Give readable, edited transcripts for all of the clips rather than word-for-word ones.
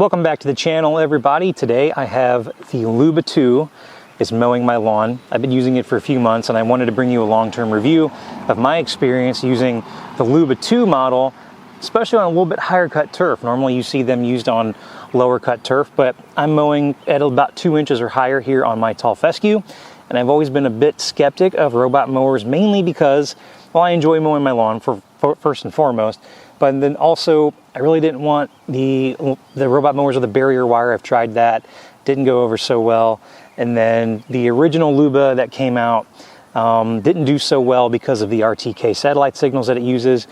Welcome back to the channel, everybody. Today I have the Luba 2 is mowing my lawn. I've been using it for a few months and I wanted to bring you a long-term review of my experience using the Luba 2 model, especially on a little bit higher cut turf. Normally you see them used on lower cut turf, but I'm mowing at about 2 inches or higher here on my tall fescue. And I've always been a bit skeptic of robot mowers, mainly because, well, I enjoy mowing my lawn first and foremost, but then also I really didn't want the robot mowers with the barrier wire. I've tried that, didn't go over so well. And then the original Luba that came out didn't do so well because of the RTK satellite signals that it uses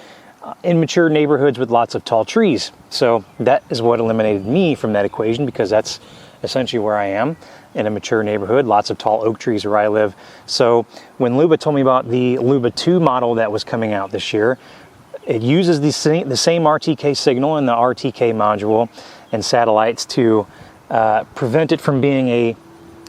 in mature neighborhoods with lots of tall trees. So that is what eliminated me from that equation, because that's essentially where I am, in a mature neighborhood, lots of tall oak trees where I live. So when Luba told me about the Luba 2 model that was coming out this year, it uses the same RTK signal in the RTK module and satellites to prevent it from being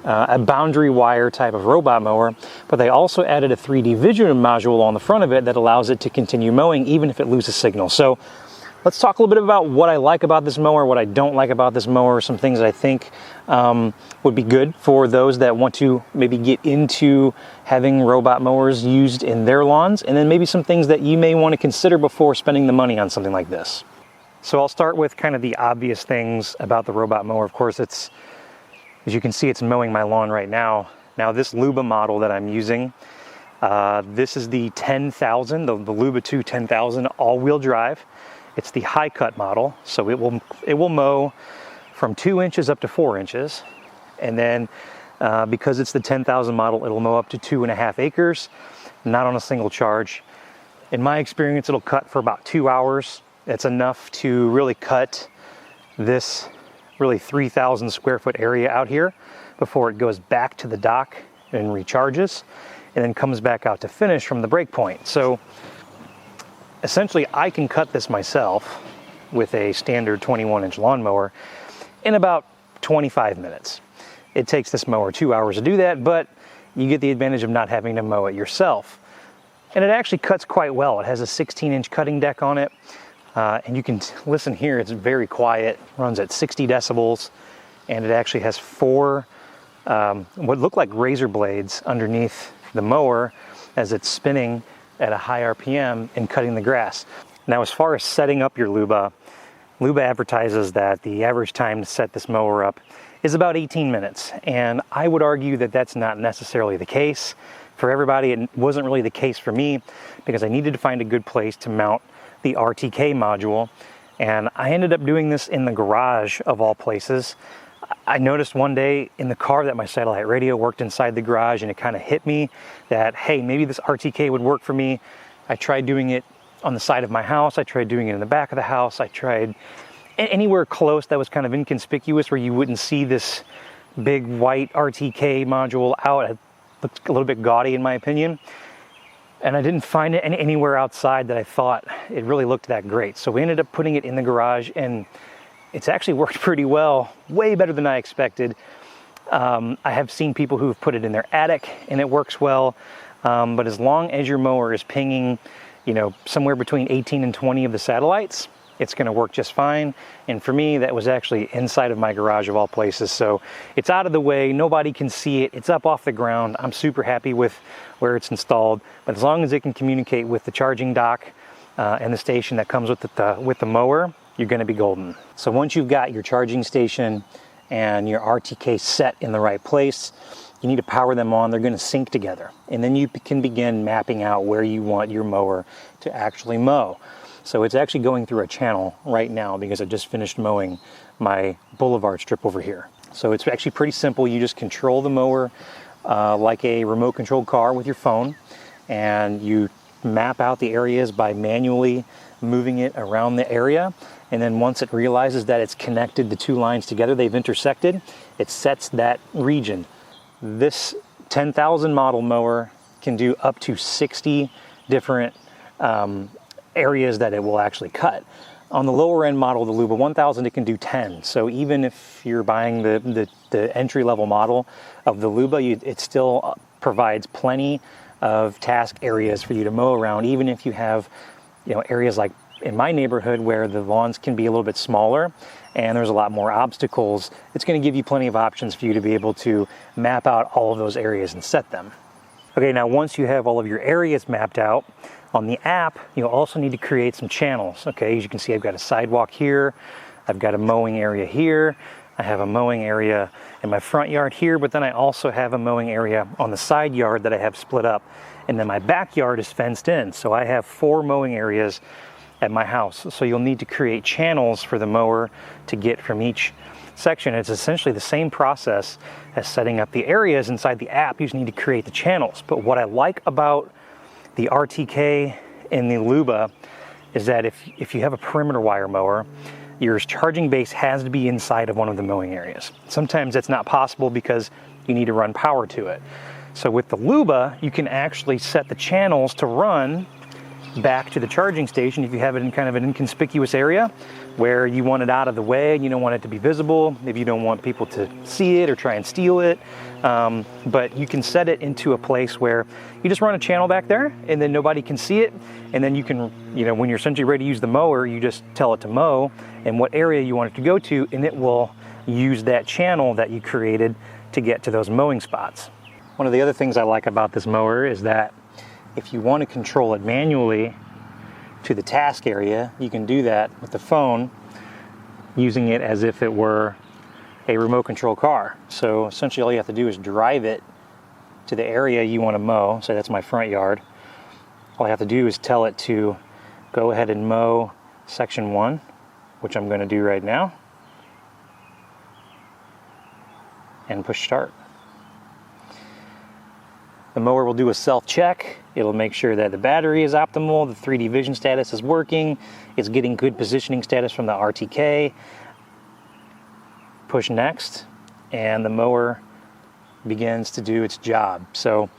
a boundary wire type of robot mower, but they also added a 3D vision module on the front of it that allows it to continue mowing even if it loses signal. So let's talk a little bit about what I like about this mower, what I don't like about this mower, some things that I think would be good for those that want to maybe get into having robot mowers used in their lawns, and then maybe some things that you may want to consider before spending the money on something like this. So I'll start with kind of the obvious things about the robot mower. Of course, it's, as you can see, it's mowing my lawn right now. Now this Luba model that I'm using, this is the 10,000, the Luba 2 10,000 all-wheel drive. It's the high cut model, so it will mow from 2 inches up to 4 inches, and then because it's the 10,000 model, it'll mow up to 2.5 acres, not on a single charge. In my experience, it'll cut for about 2 hours. It's enough to really cut this really 3,000 square foot area out here before it goes back to the dock and recharges, and then comes back out to finish from the break point. So essentially, I can cut this myself with a standard 21-inch lawnmower in about 25 minutes. It takes this mower 2 hours to do that, but you get the advantage of not having to mow it yourself. And it actually cuts quite well. It has a 16-inch cutting deck on it, and you can listen here, it's very quiet, runs at 60 decibels, and it actually has four what look like razor blades underneath the mower as it's spinning at a high RPM and cutting the grass. Now, as far as setting up your Luba, Luba advertises that the average time to set this mower up is about 18 minutes. And I would argue that that's not necessarily the case for everybody. It wasn't really the case for me, because I needed to find a good place to mount the RTK module. And I ended up doing this in the garage of all places. I noticed one day in the car that my satellite radio worked inside the garage, and it kind of hit me that, hey, maybe this RTK would work for me. I tried doing it on the side of my house. I tried doing it in the back of the house. I tried anywhere close that was kind of inconspicuous, where you wouldn't see this big white RTK module out. It looked a little bit gaudy in my opinion. And I didn't find it anywhere outside that I thought it really looked that great. So we ended up putting it in the garage, and it's actually worked pretty well, way better than I expected. I have seen people who have put it in their attic and it works well, but as long as your mower is pinging, somewhere between 18 and 20 of the satellites, it's going to work just fine. And for me, that was actually inside of my garage of all places. So it's out of the way, nobody can see it, it's up off the ground. I'm super happy with where it's installed, but as long as it can communicate with the charging dock and the station that comes with the mower, you're going to be golden. So once you've got your charging station and your RTK set in the right place, you need to power them on. They're going to sync together, and then you can begin mapping out where you want your mower to actually mow. So it's actually going through a channel right now because I just finished mowing my boulevard strip over here. So it's actually pretty simple. You just control the mower like a remote controlled car with your phone, and you map out the areas by manually moving it around the area. And then once it realizes that it's connected the two lines together, they've intersected, it sets that region. This 10,000 model mower can do up to 60 different areas that it will actually cut. On the lower end model, the Luba 1000, it can do 10. So even if you're buying the entry-level model of the Luba, it still provides plenty of task areas for you to mow around, even if you have areas like in my neighborhood where the lawns can be a little bit smaller and there's a lot more obstacles, it's going to give you plenty of options for you to be able to map out all of those areas and set them. Okay, now once you have all of your areas mapped out on the app, you'll also need to create some channels. Okay, as you can see, I've got a sidewalk here, I've got a mowing area here, I have a mowing area in my front yard here, but then I also have a mowing area on the side yard that I have split up. And then my backyard is fenced in. So I have 4 mowing areas at my house. So you'll need to create channels for the mower to get from each section. It's essentially the same process as setting up the areas inside the app. You just need to create the channels. But what I like about the RTK and the Luba is that if you have a perimeter wire mower, your charging base has to be inside of one of the mowing areas. Sometimes that's not possible because you need to run power to it. So with the Luba, you can actually set the channels to run back to the charging station if you have it in kind of an inconspicuous area where you want it out of the way and you don't want it to be visible. Maybe you don't want people to see it or try and steal it. But you can set it into a place where you just run a channel back there and then nobody can see it. And then you can, when you're essentially ready to use the mower, you just tell it to mow and what area you want it to go to, and it will use that channel that you created to get to those mowing spots. One of the other things I like about this mower is that if you want to control it manually to the task area, you can do that with the phone using it as if it were a remote control car. So essentially all you have to do is drive it to the area you want to mow. So that's my front yard. All I have to do is tell it to go ahead and mow section 1, which I'm going to do right now, and push start. The mower will do a self-check. It'll make sure that the battery is optimal, the 3D vision status is working, it's getting good positioning status from the RTK. Push next, and the mower begins to do its job. So,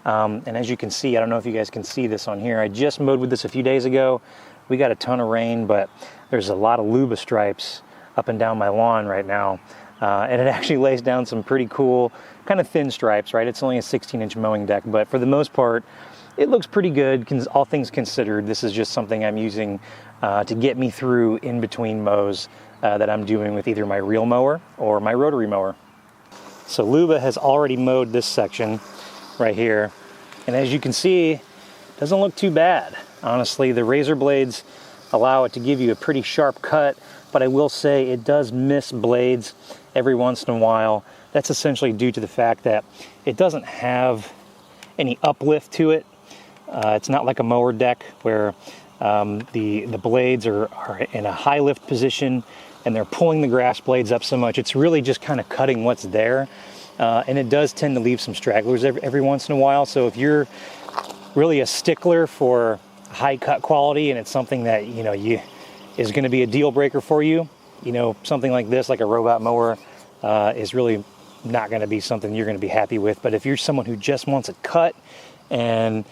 and as you can see, I don't know if you guys can see this on here, I just mowed with this a few days ago. We got a ton of rain, but there's a lot of Luba stripes up and down my lawn right now. And it actually lays down some pretty cool kind of thin stripes, right? It's only a 16-inch mowing deck, but for the most part, it looks pretty good, all things considered. This is just something I'm using to get me through in between mows that I'm doing with either my reel mower or my rotary mower. So Luba has already mowed this section right here, and as you can see, it doesn't look too bad. Honestly, the razor blades allow it to give you a pretty sharp cut, but I will say it does miss blades every once in a while. That's essentially due to the fact that it doesn't have any uplift to it. It's not like a mower deck where the blades are in a high lift position and they're pulling the grass blades up so much. It's really just kind of cutting what's there. And it does tend to leave some stragglers every once in a while. So if you're really a stickler for high cut quality and it's something that is going to be a deal breaker for you, something like this, like a robot mower, is really not going to be something you're going to be happy with. But if you're someone who just wants a cut, and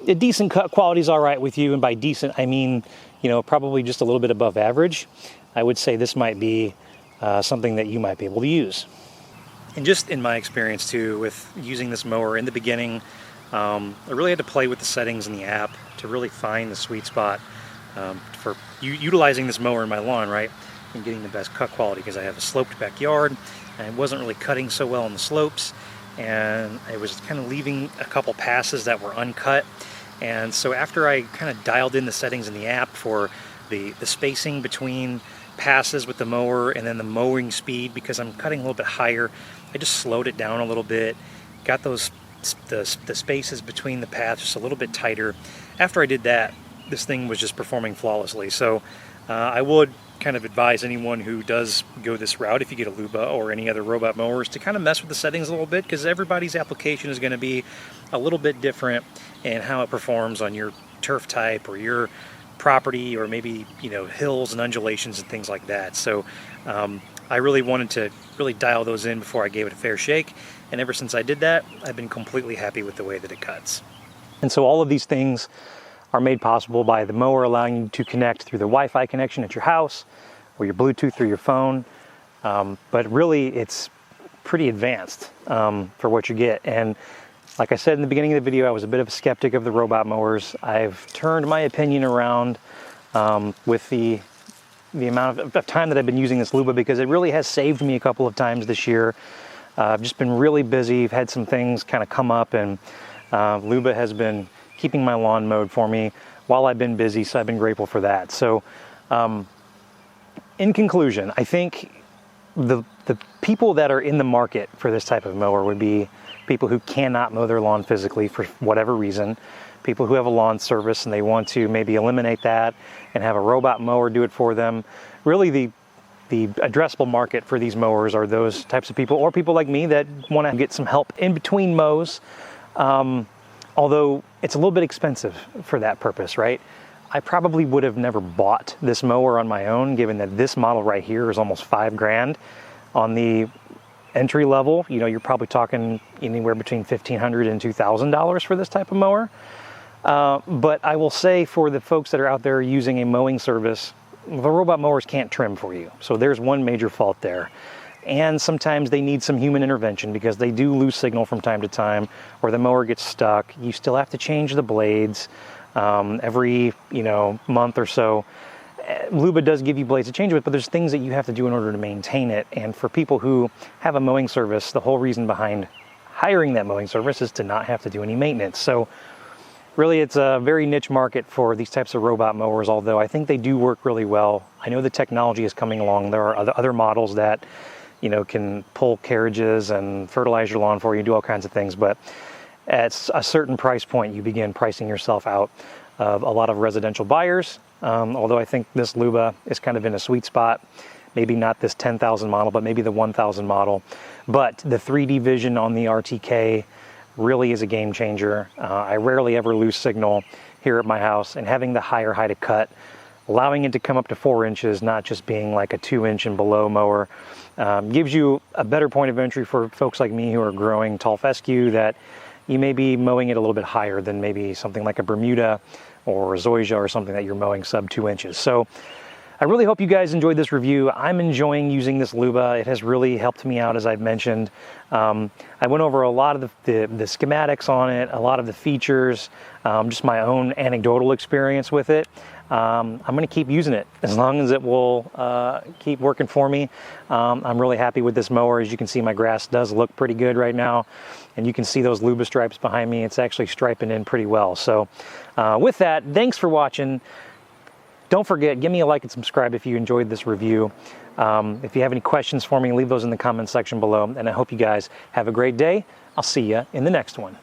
a decent cut quality is all right with you, and by decent I mean probably just a little bit above average, I would say this might be something that you might be able to use. And just in my experience too with using this mower in the beginning, I really had to play with the settings in the app to really find the sweet spot for utilizing this mower in my lawn, right, and getting the best cut quality, because I have a sloped backyard and it wasn't really cutting so well on the slopes, and I was kind of leaving a couple passes that were uncut. And so after I kind of dialed in the settings in the app for the spacing between passes with the mower and then the mowing speed, because I'm cutting a little bit higher, I just slowed it down a little bit, got those the spaces between the paths just a little bit tighter. After I did that, this thing was just performing flawlessly. So I would kind of advise anyone who does go this route, if you get a Luba or any other robot mowers, to kind of mess with the settings a little bit, because everybody's application is going to be a little bit different in how it performs on your turf type or your property, or maybe hills and undulations and things like that. So I really wanted to really dial those in before I gave it a fair shake, and ever since I did that, I've been completely happy with the way that it cuts. And so all of these things are made possible by the mower allowing you to connect through the Wi-Fi connection at your house or your Bluetooth through your phone. But really, it's pretty advanced for what you get. And like I said in the beginning of the video, I was a bit of a skeptic of the robot mowers. I've turned my opinion around with the the amount of time that I've been using this Luba, because it really has saved me a couple of times this year. I've just been really busy. I've had some things kind of come up, and Luba has been keeping my lawn mowed for me while I've been busy, so I've been grateful for that. So in conclusion, I think the people that are in the market for this type of mower would be people who cannot mow their lawn physically for whatever reason, people who have a lawn service and they want to maybe eliminate that and have a robot mower do it for them. Really, the addressable market for these mowers are those types of people, or people like me that want to get some help in between mows, although it's a little bit expensive for that purpose, right? I probably would have never bought this mower on my own, given that this model right here is almost $5,000. On the entry level, you know, you're probably talking anywhere between $1,500 and $2,000 for this type of mower. But I will say, for the folks that are out there using a mowing service, the robot mowers can't trim for you. So there's one major fault there. And sometimes they need some human intervention because they do lose signal from time to time, or the mower gets stuck. You still have to change the blades every, you know, month or so. Luba does give you blades to change with, but there's things that you have to do in order to maintain it. And for people who have a mowing service, the whole reason behind hiring that mowing service is to not have to do any maintenance. So really, it's a very niche market for these types of robot mowers, although I think they do work really well. I know the technology is coming along. There are other models that, you know, can pull carriages and fertilize your lawn for you, do all kinds of things. But at a certain price point, you begin pricing yourself out of a lot of residential buyers. Although I think this Luba is kind of in a sweet spot. Maybe not this 10,000 model, but maybe the 1,000 model. But the 3D vision on the RTK really is a game changer. I rarely ever lose signal here at my house, and having the higher height of cut, allowing it to come up to 4 inches, not just being like a 2-inch and below mower, gives you a better point of entry for folks like me who are growing tall fescue, that you may be mowing it a little bit higher than maybe something like a Bermuda or a Zoysia or something that you're mowing sub 2 inches. So I really hope you guys enjoyed this review. I'm enjoying using this Luba. It has really helped me out, as I've mentioned. I went over a lot of the schematics on it, a lot of the features, just my own anecdotal experience with it. I'm going to keep using it as long as it will keep working for me. I'm really happy with this mower. As you can see, my grass does look pretty good right now, and you can see those Luba stripes behind me. It's actually striping in pretty well. So with that, thanks for watching. Don't forget, give me a like and subscribe if you enjoyed this review. If you have any questions for me, leave those in the comment section below, and I hope you guys have a great day. I'll see you in the next one.